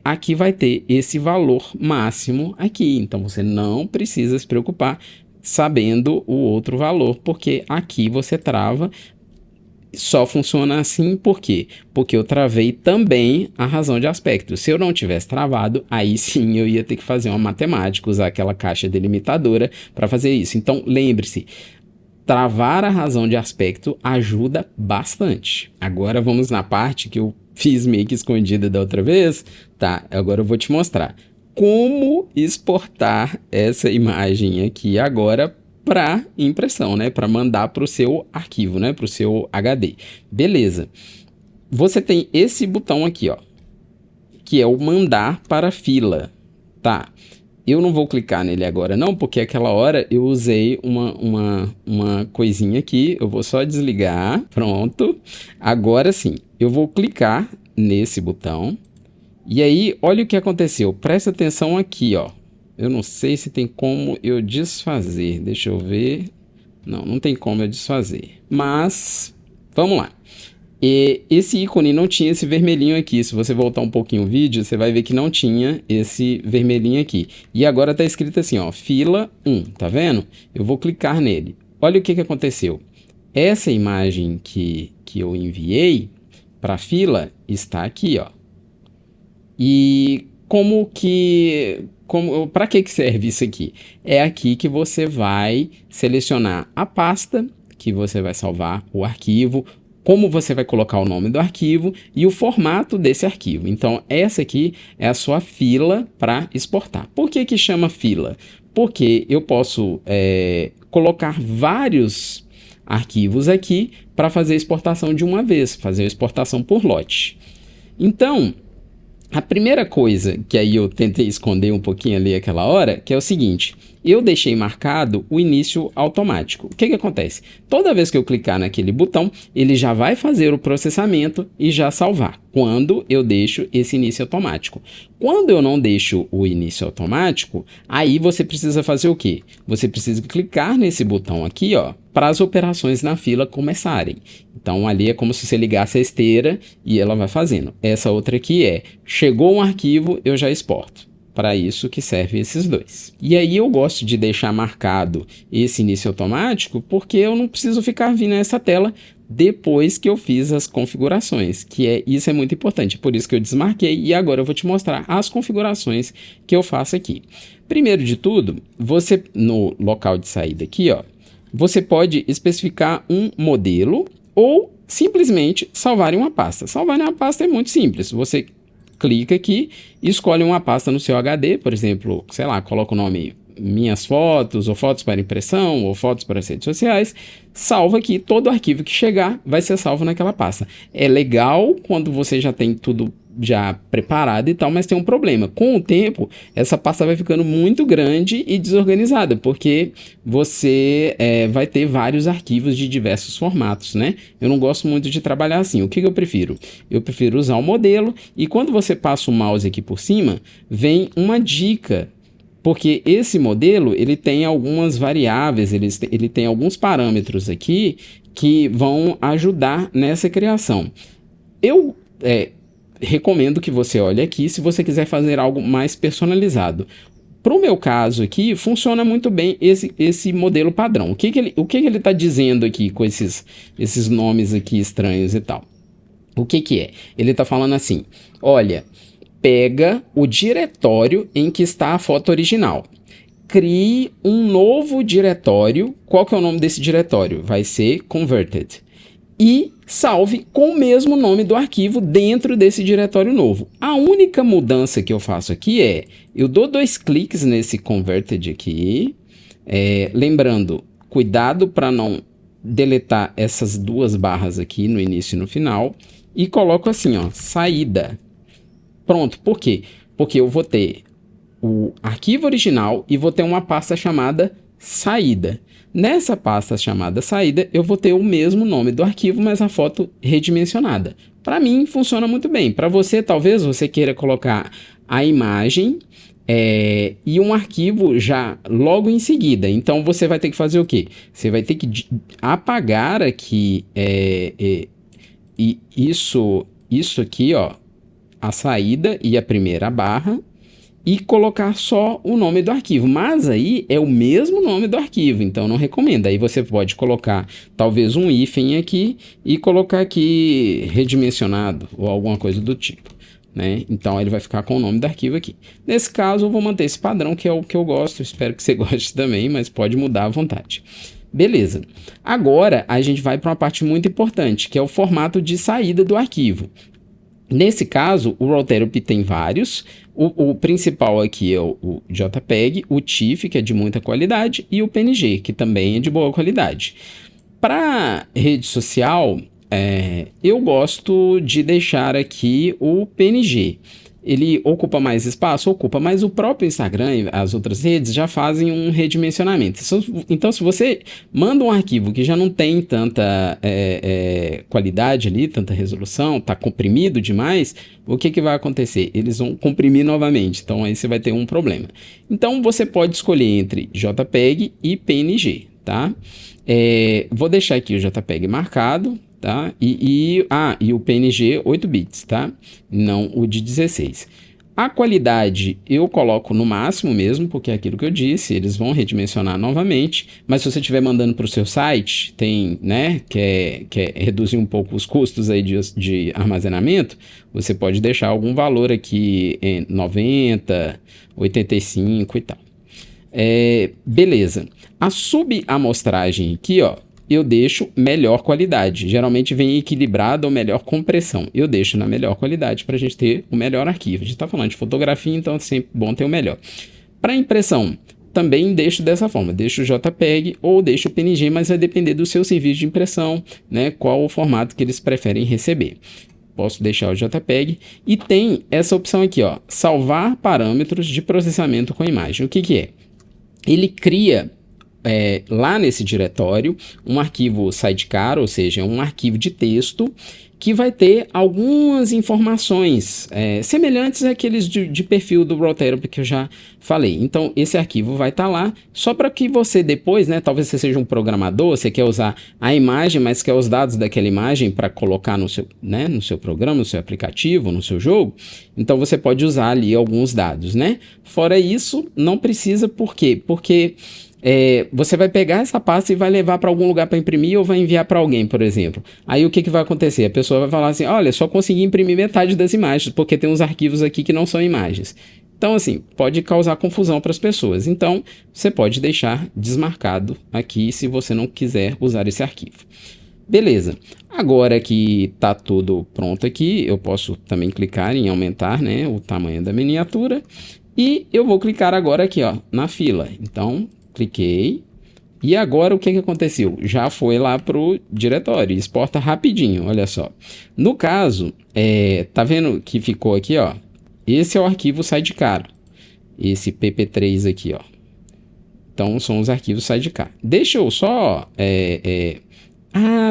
aqui vai ter esse valor máximo aqui. Então, você não precisa se preocupar sabendo o outro valor, porque aqui você trava. Só funciona assim, por quê? Porque eu travei também a razão de aspecto. Se eu não tivesse travado, aí sim eu ia ter que fazer uma matemática, usar aquela caixa delimitadora para fazer isso. Então, lembre-se, travar a razão de aspecto ajuda bastante. Agora vamos na parte que eu fiz meio que escondida da outra vez. Tá, agora eu vou te mostrar como exportar essa imagem aqui agora para impressão, né? Para mandar para o seu arquivo, né? Para o seu HD. Beleza. Você tem esse botão aqui, ó, que é o mandar para fila, tá? Eu não vou clicar nele agora não, porque aquela hora eu usei uma coisinha aqui, eu vou só desligar, pronto. Agora sim, eu vou clicar nesse botão, e aí, olha o que aconteceu, presta atenção aqui, ó. Eu não sei se tem como eu desfazer, deixa eu ver. Não, não tem como eu desfazer, mas vamos lá. E esse ícone não tinha esse vermelhinho aqui. Se você voltar um pouquinho o vídeo, você vai ver que não tinha esse vermelhinho aqui. E agora está escrito assim, ó, fila 1, tá vendo? Eu vou clicar nele. Olha o que aconteceu. Essa imagem que eu enviei para a fila está aqui, ó. E para que serve isso aqui? É aqui que você vai selecionar a pasta que você vai salvar o arquivo, como você vai colocar o nome do arquivo e o formato desse arquivo. Então, essa aqui é a sua fila para exportar. Por que chama fila? Porque eu posso colocar vários arquivos aqui para fazer a exportação de uma vez, fazer a exportação por lote. Então, a primeira coisa que aí eu tentei esconder um pouquinho ali aquela hora, que é o seguinte, eu deixei marcado o início automático. O que acontece? Toda vez que eu clicar naquele botão, ele já vai fazer o processamento e já salvar, quando eu deixo esse início automático. Quando eu não deixo o início automático, aí você precisa fazer o quê? Você precisa clicar nesse botão aqui, ó, para as operações na fila começarem. Então, ali é como se você ligasse a esteira e ela vai fazendo. Essa outra aqui é, chegou um arquivo, eu já exporto. Para isso que servem esses dois. E aí eu gosto de deixar marcado esse início automático, porque eu não preciso ficar vindo essa tela depois que eu fiz as configurações, isso é muito importante, por isso que eu desmarquei e agora eu vou te mostrar as configurações que eu faço aqui. Primeiro de tudo, você no local de saída aqui, ó, você pode especificar um modelo ou simplesmente salvar em uma pasta. Salvar em uma pasta é muito simples, você clica aqui, escolhe uma pasta no seu HD, por exemplo, sei lá, coloca o nome minhas fotos, ou fotos para impressão, ou fotos para as redes sociais, salva aqui, todo arquivo que chegar vai ser salvo naquela pasta. É legal quando você já tem tudo já preparado e tal, mas tem um problema. Com o tempo, essa pasta vai ficando muito grande e desorganizada, porque você vai ter vários arquivos de diversos formatos, né? Eu não gosto muito de trabalhar assim. O que eu prefiro? Eu prefiro usar o modelo e quando você passa o mouse aqui por cima, vem uma dica, porque esse modelo ele tem algumas variáveis, ele tem alguns parâmetros aqui que vão ajudar nessa criação. Eu recomendo que você olhe aqui se você quiser fazer algo mais personalizado. Para o meu caso aqui, funciona muito bem esse modelo padrão. O que ele está dizendo aqui com esses nomes aqui estranhos e tal? O que é? Ele está falando assim, olha, pega o diretório em que está a foto original. Crie um novo diretório. Qual que é o nome desse diretório? Vai ser converted. E salve com o mesmo nome do arquivo dentro desse diretório novo. A única mudança que eu faço aqui é, eu dou 2 cliques nesse converted aqui, lembrando, cuidado para não deletar essas 2 barras aqui no início e no final, e coloco assim, ó, saída. Pronto, por quê? Porque eu vou ter o arquivo original e vou ter uma pasta chamada saída. Nessa pasta chamada saída, eu vou ter o mesmo nome do arquivo, mas a foto redimensionada. Para mim, funciona muito bem. Para você, talvez você queira colocar a imagem e um arquivo já logo em seguida. Então, você vai ter que fazer o quê? Você vai ter que apagar aqui isso aqui, ó, a saída e a primeira barra, e colocar só o nome do arquivo, mas aí é o mesmo nome do arquivo, então não recomendo. Aí você pode colocar talvez um hífen aqui e colocar aqui redimensionado ou alguma coisa do tipo, né? Então ele vai ficar com o nome do arquivo aqui. Nesse caso eu vou manter esse padrão, que é o que eu gosto, espero que você goste também, mas pode mudar à vontade. Beleza, agora a gente vai para uma parte muito importante, que é o formato de saída do arquivo. Nesse caso, o Roll-Therapy tem vários. O principal aqui é o JPEG, o TIFF, que é de muita qualidade, e o PNG, que também é de boa qualidade. Para rede social, eu gosto de deixar aqui o PNG. Ele ocupa mais espaço? Ocupa, mas o próprio Instagram e as outras redes já fazem um redimensionamento. Então, se você manda um arquivo que já não tem tanta qualidade ali, tanta resolução, está comprimido demais, o que vai acontecer? Eles vão comprimir novamente, então aí você vai ter um problema. Então, você pode escolher entre JPEG e PNG, tá? Vou deixar aqui o JPEG marcado, tá? E o PNG 8 bits, tá? Não o de 16. A qualidade eu coloco no máximo mesmo, porque é aquilo que eu disse, eles vão redimensionar novamente, mas se você estiver mandando para o seu site, tem, né, quer reduzir um pouco os custos aí de armazenamento, você pode deixar algum valor aqui em 90, 85 e tal. Beleza. A subamostragem aqui, ó, eu deixo melhor qualidade. Geralmente vem equilibrado ou melhor compressão. Eu deixo na melhor qualidade para a gente ter o melhor arquivo. A gente está falando de fotografia, então é sempre bom ter o melhor. Para impressão, também deixo dessa forma. Deixo o JPEG ou deixo o PNG, mas vai depender do seu serviço de impressão, né? Qual o formato que eles preferem receber. Posso deixar o JPEG e tem essa opção aqui, ó, salvar parâmetros de processamento com imagem. O que é? Ele cria lá nesse diretório um arquivo sidecar, ou seja, um arquivo de texto que vai ter algumas informações semelhantes àqueles de perfil do Roll-Therapy que eu já falei. Então, esse arquivo vai estar lá só para que você depois, né, talvez você seja um programador, você quer usar a imagem, mas quer os dados daquela imagem para colocar no seu programa, no seu aplicativo, no seu jogo. Então, você pode usar ali alguns dados, né? Fora isso, não precisa, por quê? Porque você vai pegar essa pasta e vai levar para algum lugar para imprimir ou vai enviar para alguém, por exemplo. Aí o que vai acontecer? A pessoa vai falar assim, olha, só consegui imprimir metade das imagens, porque tem uns arquivos aqui que não são imagens. Então, assim, pode causar confusão para as pessoas. Então, você pode deixar desmarcado aqui se você não quiser usar esse arquivo. Beleza. Agora que está tudo pronto aqui, eu posso também clicar em aumentar, né, o tamanho da miniatura. E eu vou clicar agora aqui, ó, na fila. Então, cliquei. E agora o que aconteceu? Já foi lá pro diretório, exporta rapidinho, olha só. No caso, tá vendo que ficou aqui, ó? Esse é o arquivo sidecar, esse pp3 aqui, ó. Então são os arquivos sidecar. Deixa eu só...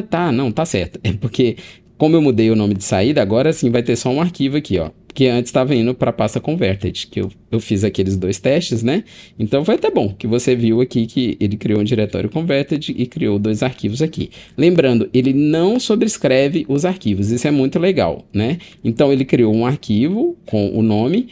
tá, não, tá certo. É porque como eu mudei o nome de saída, agora sim vai ter só um arquivo aqui, ó. Porque antes estava indo para a pasta converted, que eu fiz aqueles 2 testes, né? Então foi até bom que você viu aqui que ele criou um diretório converted e criou 2 arquivos aqui. Lembrando, ele não sobrescreve os arquivos, isso é muito legal, né? Então ele criou um arquivo com o nome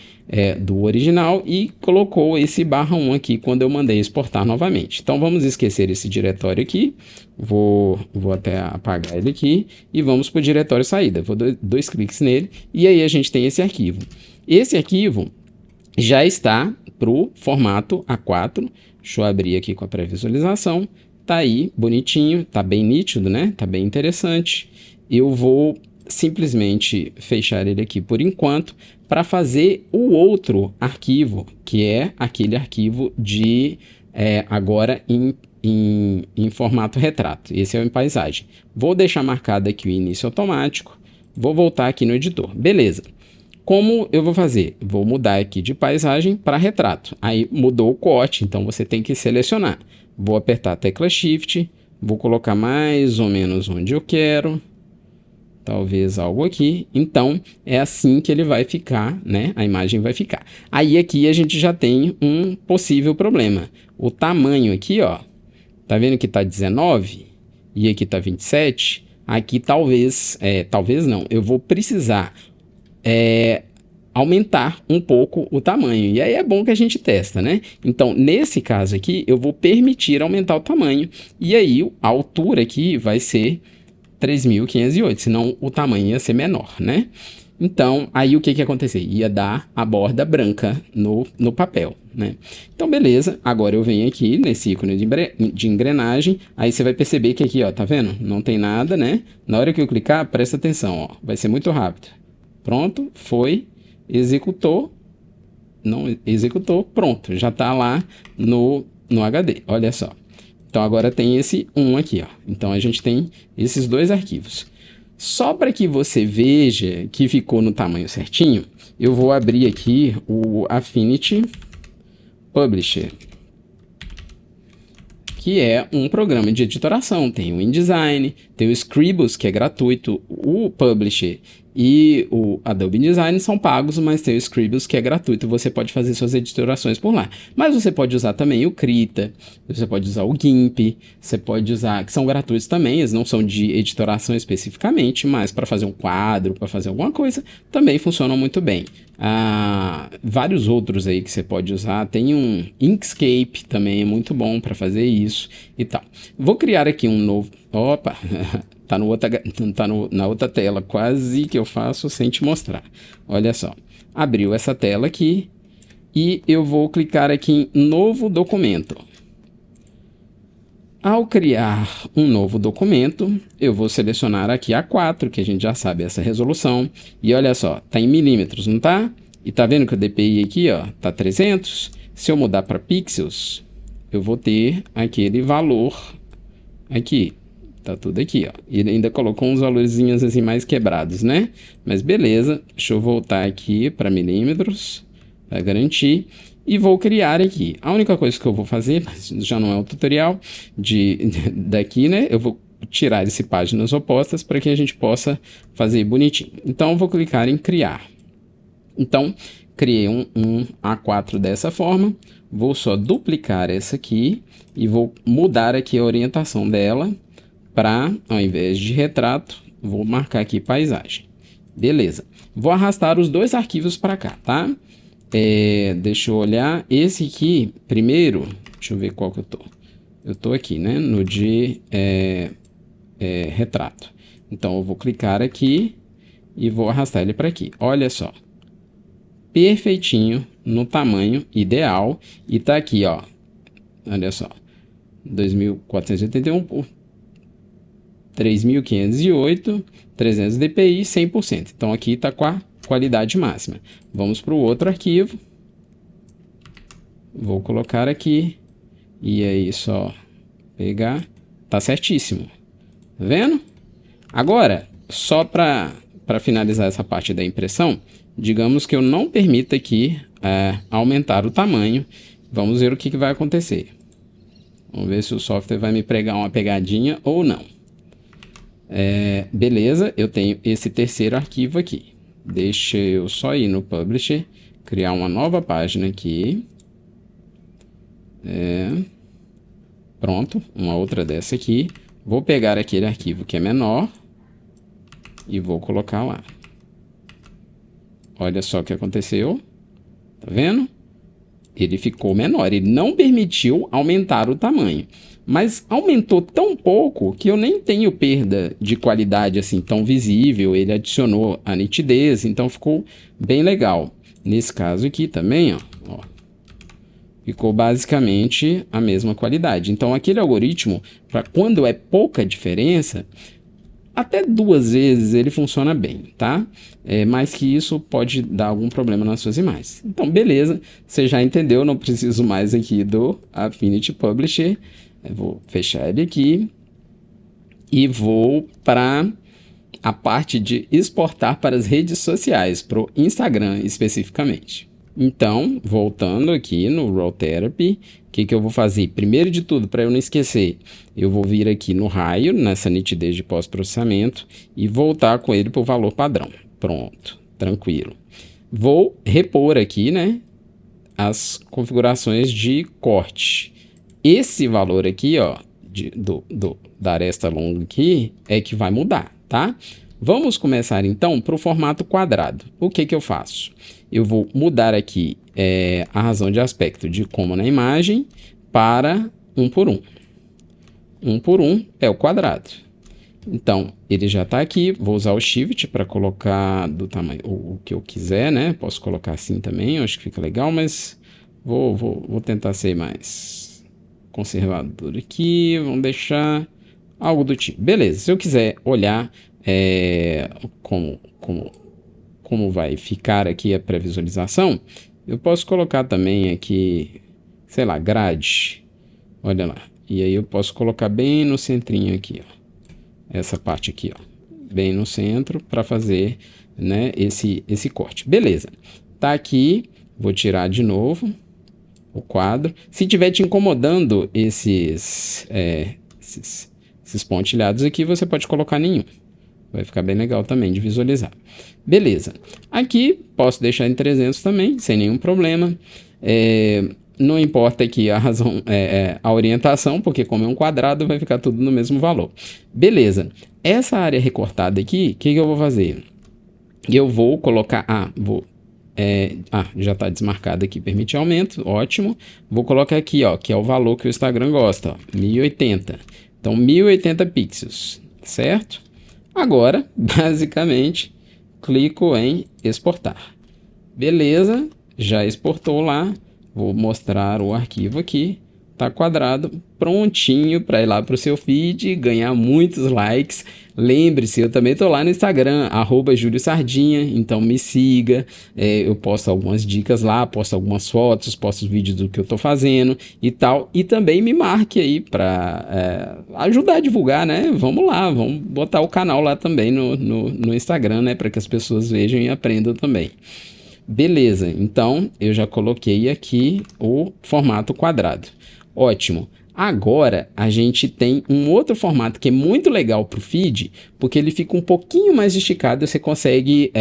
do original e colocou esse /1 aqui quando eu mandei exportar novamente. Então vamos esquecer esse diretório aqui, vou até apagar ele aqui e vamos para o diretório saída. Vou dar 2 cliques nele e aí a gente tem esse arquivo. Esse arquivo já está para o formato A4. Deixa eu abrir aqui com a pré-visualização. Tá aí, bonitinho, tá bem nítido, né? Tá bem interessante. Eu vou simplesmente fechar ele aqui por enquanto para fazer o outro arquivo, que é aquele arquivo de agora em formato retrato. Esse é o em paisagem. Vou deixar marcado aqui o início automático. Vou voltar aqui no editor. Beleza. Como eu vou fazer? Vou mudar aqui de paisagem para retrato. Aí mudou o corte, então você tem que selecionar. Vou apertar a tecla Shift, vou colocar mais ou menos onde eu quero. Talvez algo aqui. Então, é assim que ele vai ficar, né? A imagem vai ficar. Aí aqui a gente já tem um possível problema. O tamanho aqui, ó. Tá vendo que tá 19? E aqui tá 27? Aqui talvez não. Eu vou precisar aumentar um pouco o tamanho. E aí é bom que a gente testa, né? Então, nesse caso aqui, eu vou permitir aumentar o tamanho. E aí, a altura aqui vai ser 3.508, senão o tamanho ia ser menor, né? Então, aí o que ia acontecer? Ia dar a borda branca no papel, né? Então, beleza. Agora eu venho aqui nesse ícone de engrenagem. Aí você vai perceber que aqui, ó, tá vendo? Não tem nada, né? Na hora que eu clicar, presta atenção, ó. Vai ser muito rápido. Pronto, foi, executou, não executou, pronto, já está lá no HD, olha só. Então agora tem esse 1 aqui, ó. Então a gente tem esses dois arquivos. Só para que você veja que ficou no tamanho certinho, eu vou abrir aqui o Affinity Publisher, que é um programa de editoração. Tem o InDesign, tem o Scribus, que é gratuito, o Publisher e o Adobe InDesign são pagos, mas tem o Scribus, que é gratuito, você pode fazer suas editorações por lá. Mas você pode usar também o Krita, você pode usar o GIMP, você pode usar, que são gratuitos também, eles não são de editoração especificamente, mas para fazer um quadro, para fazer alguma coisa, também funcionam muito bem. Vários outros aí que você pode usar, tem um Inkscape também, é muito bom para fazer isso e tal. Vou criar aqui um novo... Opa! Tá na outra tela, quase que eu faço sem te mostrar. Olha só, abriu essa tela aqui e eu vou clicar aqui em novo documento. Ao criar um novo documento, eu vou selecionar aqui A4, que a gente já sabe essa resolução. E olha só, tá em milímetros, não tá? E tá vendo que o DPI aqui, ó, tá 300? Se eu mudar para pixels, eu vou ter aquele valor aqui. Tá tudo aqui, ó. E ainda colocou uns valorzinhos assim mais quebrados, né? Mas beleza, deixa eu voltar aqui para milímetros, para garantir. E vou criar aqui. A única coisa que eu vou fazer, mas já não é um tutorial daqui, né? Eu vou tirar esse páginas opostas para que a gente possa fazer bonitinho. Então, eu vou clicar em criar. Então, criei um A4 dessa forma. Vou só duplicar essa aqui e vou mudar aqui a orientação dela para, ao invés de retrato, vou marcar aqui paisagem. Beleza. Vou arrastar os dois arquivos para cá, tá? Deixa eu olhar. Esse aqui, primeiro, deixa eu ver qual que eu tô. Eu tô aqui, né? No de retrato. Então, eu vou clicar aqui e vou arrastar ele para aqui. Olha só. Perfeitinho, no tamanho ideal. E tá aqui, ó. Olha só. 2481 por 3.508, 300 dpi, 100%. Então, aqui está com a qualidade máxima. Vamos para o outro arquivo. Vou colocar aqui. E aí, só pegar. Tá certíssimo. Tá vendo? Agora, só para finalizar essa parte da impressão, digamos que eu não permita aqui aumentar o tamanho. Vamos ver o que vai acontecer. Vamos ver se o software vai me pregar uma pegadinha ou não. Beleza, eu tenho esse terceiro arquivo aqui. Deixa eu só ir no Publisher, criar uma nova página aqui. Pronto, uma outra dessa aqui. Vou pegar aquele arquivo que é menor e vou colocar lá. Olha só o que aconteceu. Tá vendo? Ele ficou menor, ele não permitiu aumentar o tamanho. Mas aumentou tão pouco que eu nem tenho perda de qualidade assim tão visível. Ele adicionou a nitidez, então ficou bem legal. Nesse caso aqui também, ó, ficou basicamente a mesma qualidade. Então aquele algoritmo, para quando é pouca diferença, até 2 vezes ele funciona bem, tá? Mais que isso pode dar algum problema nas suas imagens. Então beleza, você já entendeu, não preciso mais aqui do Affinity Publisher. Eu vou fechar ele aqui e vou para a parte de exportar para as redes sociais, para o Instagram especificamente. Então, voltando aqui no Raw Therapy, o que eu vou fazer? Primeiro de tudo, para eu não esquecer, eu vou vir aqui no raio, nessa nitidez de pós-processamento, e voltar com ele para o valor padrão. Pronto, tranquilo. Vou repor aqui, né, as configurações de corte. Esse valor aqui, ó, da aresta longa aqui, é que vai mudar, tá? Vamos começar então para o formato quadrado. O que eu faço? Eu vou mudar aqui a razão de aspecto de como na imagem para 1 por 1. 1 por 1 é o quadrado. Então, ele já está aqui. Vou usar o Shift para colocar do tamanho o que eu quiser, né? Posso colocar assim também, eu acho que fica legal, mas vou tentar ser mais conservador aqui. Vamos deixar algo do tipo. Beleza, se eu quiser olhar como como vai ficar aqui a pré-visualização, eu posso colocar também aqui, sei lá, grade. Olha lá. E aí eu posso colocar bem no centrinho aqui, ó. Essa parte aqui, ó. Bem no centro para fazer, né, esse corte. Beleza. Tá aqui. Vou tirar de novo o quadro. Se tiver te incomodando esses pontilhados aqui, você pode colocar nenhum. Vai ficar bem legal também de visualizar. Beleza. Aqui posso deixar em 300 também, sem nenhum problema. Não importa aqui a razão, a orientação, porque como é um quadrado, vai ficar tudo no mesmo valor. Beleza. Essa área recortada aqui, o que eu vou fazer? Eu vou colocar... já está desmarcado aqui, permite aumento, ótimo. Vou colocar aqui, ó, que é o valor que o Instagram gosta, ó, 1080. Então, 1080 pixels, certo? Agora, basicamente, clico em exportar. Beleza, já exportou lá. Vou mostrar o arquivo aqui. Tá quadrado, prontinho para ir lá para o seu feed e ganhar muitos likes. Lembre-se, eu também tô lá no Instagram, @juliosardinha, então me siga. Eu posto algumas dicas lá, posto algumas fotos, posto vídeos do que eu tô fazendo e tal. E também me marque aí para ajudar a divulgar, né? Vamos lá, vamos botar o canal lá também no Instagram, né? Para que as pessoas vejam e aprendam também. Beleza, então eu já coloquei aqui o formato quadrado. Ótimo. Agora a gente tem um outro formato que é muito legal para o feed, porque ele fica um pouquinho mais esticado e você consegue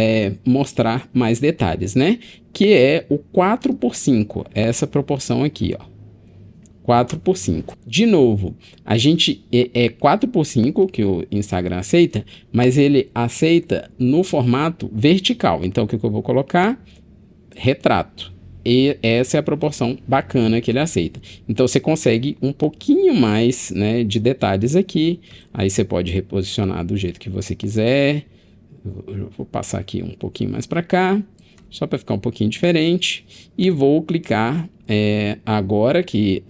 mostrar mais detalhes, né? Que é o 4:5, essa proporção aqui, ó. 4:5. De novo, a gente é 4:5 que o Instagram aceita, mas ele aceita no formato vertical. Então, o que eu vou colocar? Retrato. E essa é a proporção bacana que ele aceita. Então, você consegue um pouquinho mais, né, de detalhes aqui. Aí, você pode reposicionar do jeito que você quiser. Eu vou passar aqui um pouquinho mais para cá, só para ficar um pouquinho diferente. E vou clicar agora que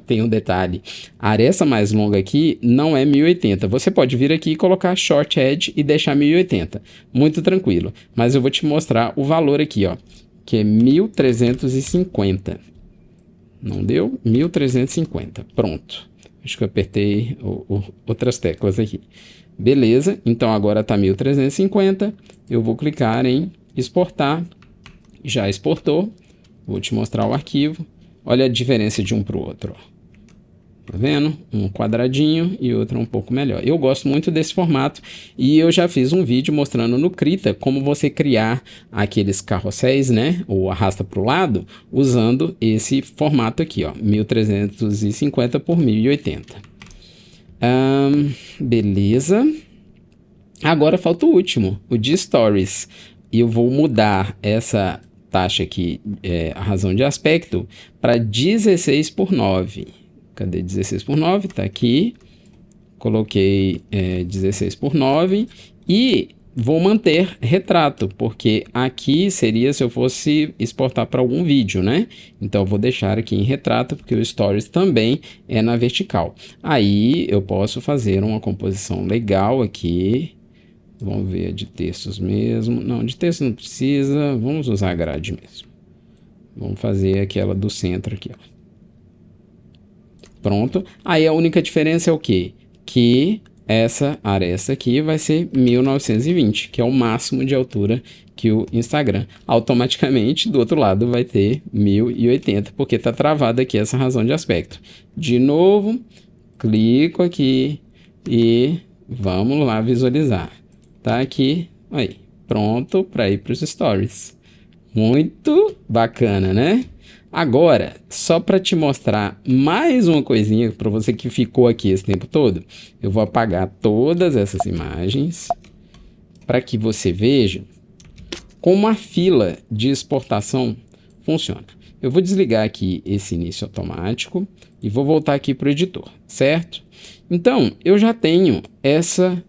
tem um detalhe. A aresta mais longa aqui não é 1080. Você pode vir aqui e colocar Short Edge e deixar 1080. Muito tranquilo. Mas eu vou te mostrar o valor aqui, ó, que é 1350. Não deu? 1350. Pronto. Acho que eu apertei outras teclas aqui. Beleza. Então agora está 1350. Eu vou clicar em exportar. Já exportou. Vou te mostrar o arquivo. Olha a diferença de um para o outro, ó. Tá vendo? Um quadradinho e outro um pouco melhor. Eu gosto muito desse formato e eu já fiz um vídeo mostrando no Krita como você criar aqueles carrosséis, né? Ou arrasta para o lado, usando esse formato aqui, ó. 1350 por 1080. Beleza. Agora falta o último, o de Stories. E eu vou mudar essa taxa aqui, a razão de aspecto, para 16:9. Cadê 16:9? Tá aqui. Coloquei 16:9 e vou manter retrato, porque aqui seria se eu fosse exportar para algum vídeo, né? Então eu vou deixar aqui em retrato, porque o Stories também é na vertical. Aí eu posso fazer uma composição legal aqui. Vamos ver a de textos mesmo. Não, de texto não precisa. Vamos usar a grade mesmo. Vamos fazer aquela do centro aqui, ó. Pronto. Aí a única diferença é o quê? Que essa aresta aqui vai ser 1920, que é o máximo de altura que o Instagram. Automaticamente, do outro lado, vai ter 1080, porque está travada aqui essa razão de aspecto. De novo, clico aqui e vamos lá visualizar. Tá aqui, aí, pronto para ir para os stories. Muito bacana, né? Agora, só para te mostrar mais uma coisinha para você que ficou aqui esse tempo todo, eu vou apagar todas essas imagens para que você veja como a fila de exportação funciona. Eu vou desligar aqui esse início automático e vou voltar aqui para o editor, certo? Então, eu já tenho essa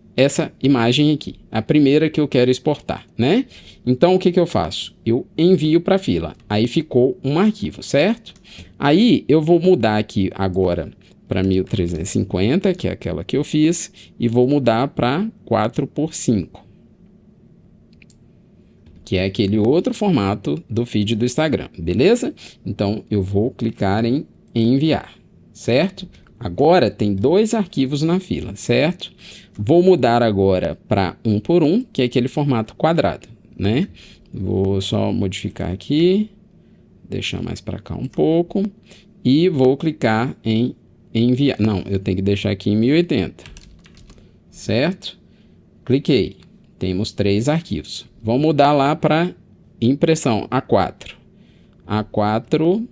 imagem aqui, a primeira que eu quero exportar, né? Então, o que eu faço? Eu envio para a fila, aí ficou um arquivo, certo? Aí, eu vou mudar aqui agora para 1350, que é aquela que eu fiz, e vou mudar para 4:5. que é aquele outro formato do feed do Instagram, beleza? Então, eu vou clicar em enviar, certo? Agora tem 2 arquivos na fila, certo? Vou mudar agora para 1 por 1, que é aquele formato quadrado, né? Vou só modificar aqui, deixar mais para cá um pouco e vou clicar em enviar. Não, eu tenho que deixar aqui em 1080, certo? Cliquei. Temos 3 arquivos. Vamos mudar lá para impressão A4. A4,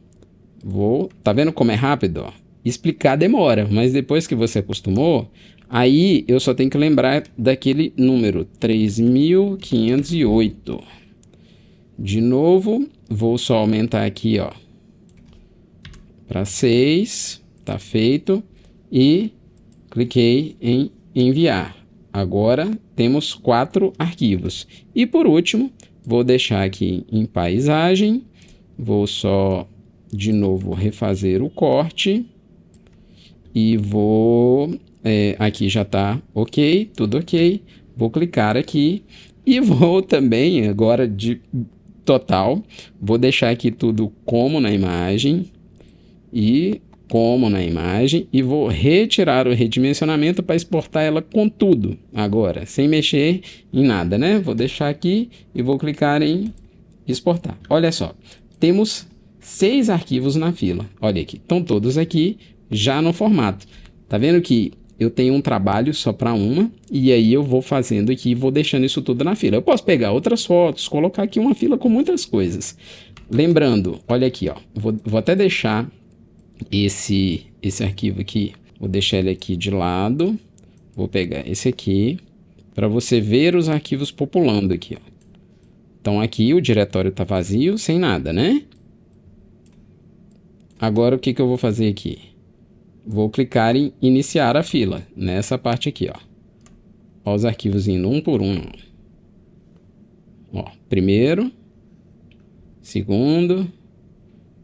tá vendo como é rápido? Ó? Explicar demora, mas depois que você acostumou, aí eu só tenho que lembrar daquele número 3508. De novo, vou só aumentar aqui, ó, para 6, tá feito, e cliquei em enviar. Agora temos 4 arquivos. E por último, vou deixar aqui em paisagem, vou só de novo refazer o corte e vou, aqui já está ok, tudo ok, vou clicar aqui e vou também agora de total, vou deixar aqui tudo como na imagem e como na imagem e vou retirar o redimensionamento para exportar ela com tudo agora, sem mexer em nada, né? Vou deixar aqui e vou clicar em exportar. Olha só, temos 6 arquivos na fila. Olha aqui, estão todos aqui já no formato. Tá vendo que eu tenho um trabalho só para uma e aí eu vou fazendo aqui e vou deixando isso tudo na fila. Eu posso pegar outras fotos, colocar aqui uma fila com muitas coisas. Lembrando, olha aqui, ó, vou até deixar esse arquivo aqui, vou deixar ele aqui de lado, vou pegar esse aqui para você ver os arquivos populando aqui, ó. Então aqui o diretório está vazio, sem nada, né? Agora o que eu vou fazer aqui? Vou clicar em iniciar a fila, nessa parte aqui, ó. Ó os arquivos indo um por um. Ó, primeiro, segundo,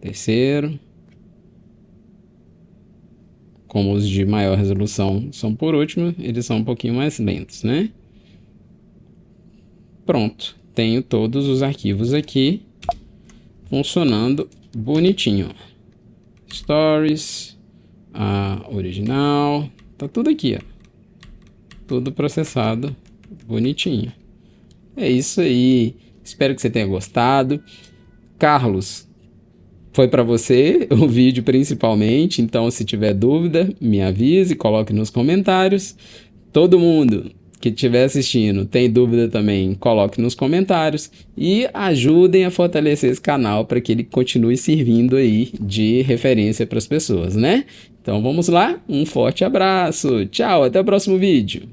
terceiro. Como os de maior resolução são por último, eles são um pouquinho mais lentos, né? Pronto, tenho todos os arquivos aqui funcionando bonitinho. Stories, a original, tá tudo aqui, ó. Tudo processado bonitinho. É isso aí. Espero que você tenha gostado. Carlos, foi para você o vídeo principalmente, então se tiver dúvida, me avise, coloque nos comentários. Todo mundo que estiver assistindo tem dúvida também, coloque nos comentários e ajudem a fortalecer esse canal para que ele continue servindo aí de referência para as pessoas, né? Então vamos lá, um forte abraço, tchau, até o próximo vídeo.